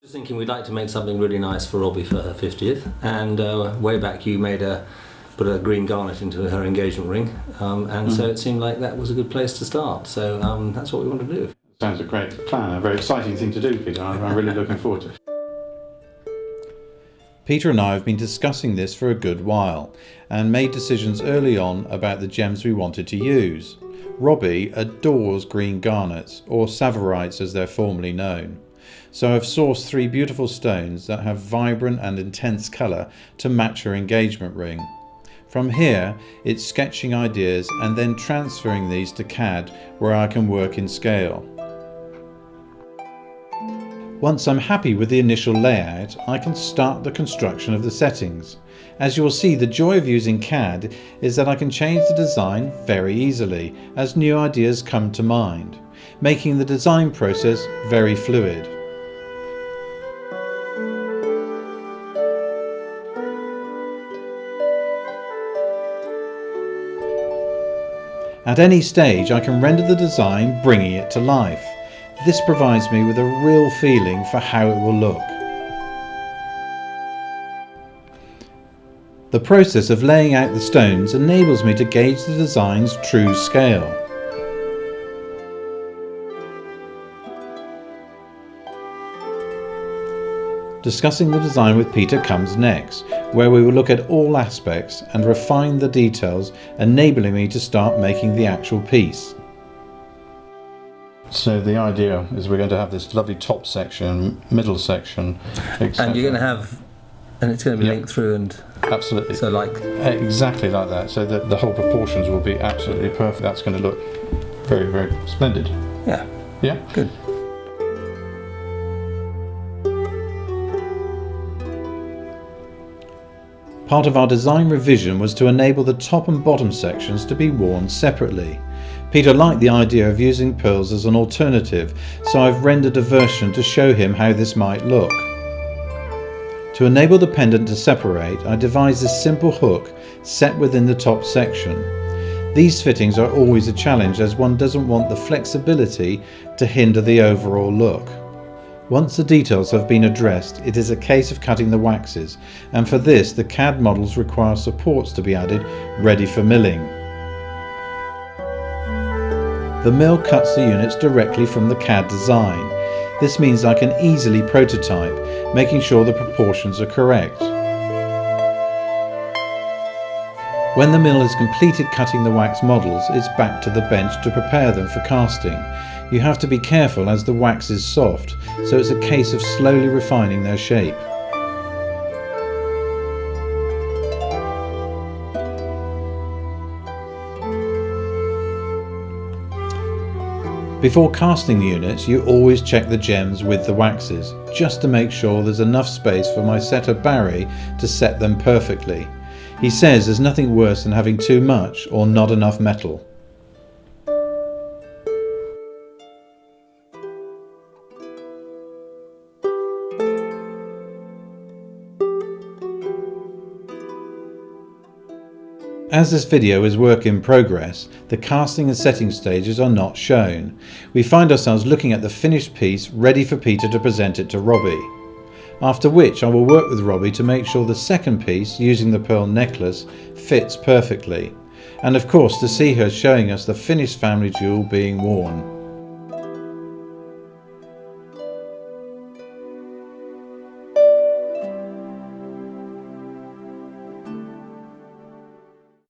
Just thinking we'd like to make something really nice for Robbie for her 50th, and way back you put a green garnet into her engagement ring, so it seemed like that was a good place to start. So that's what we want to do. Sounds a great plan, a very exciting thing to do, Peter. I'm really looking forward to it. Peter and I have been discussing this for a good while and made decisions early on about the gems we wanted to use. Robbie adores green garnets, or savorites as they're formally known. So I've sourced 3 beautiful stones that have vibrant and intense colour to match her engagement ring. From here, it's sketching ideas and then transferring these to CAD where I can work in scale. Once I'm happy with the initial layout, I can start the construction of the settings. As you will see, the joy of using CAD is that I can change the design very easily as new ideas come to mind, making the design process very fluid. At any stage I can render the design, bringing it to life. This provides me with a real feeling for how it will look. The process of laying out the stones enables me to gauge the design's true scale. Discussing the design with Peter comes next, where we will look at all aspects and refine the details, enabling me to start making the actual piece. So the idea is we're going to have this lovely top section, middle section, etc. And you're going to have, and it's going to be linked through, and absolutely. so like exactly like that. So the whole proportions will be absolutely perfect. That's going to look very, very splendid. Yeah. Yeah. Good. Part of our design revision was to enable the top and bottom sections to be worn separately. Peter liked the idea of using pearls as an alternative, so I've rendered a version to show him how this might look. To enable the pendant to separate, I devised this simple hook set within the top section. These fittings are always a challenge as one doesn't want the flexibility to hinder the overall look. Once the details have been addressed, it is a case of cutting the waxes, and for this the CAD models require supports to be added, ready for milling. The mill cuts the units directly from the CAD design. This means I can easily prototype, making sure the proportions are correct. When the mill has completed cutting the wax models, it's back to the bench to prepare them for casting. You have to be careful as the wax is soft, so it's a case of slowly refining their shape. Before casting the units, you always check the gems with the waxes, just to make sure there's enough space for my setter Barry to set them perfectly. He says there's nothing worse than having too much or not enough metal. As this video is work in progress, the casting and setting stages are not shown. We find ourselves looking at the finished piece ready for Peter to present it to Robbie. After which I will work with Robbie to make sure the second piece, using the pearl necklace, fits perfectly. And of course to see her showing us the finished family jewel being worn.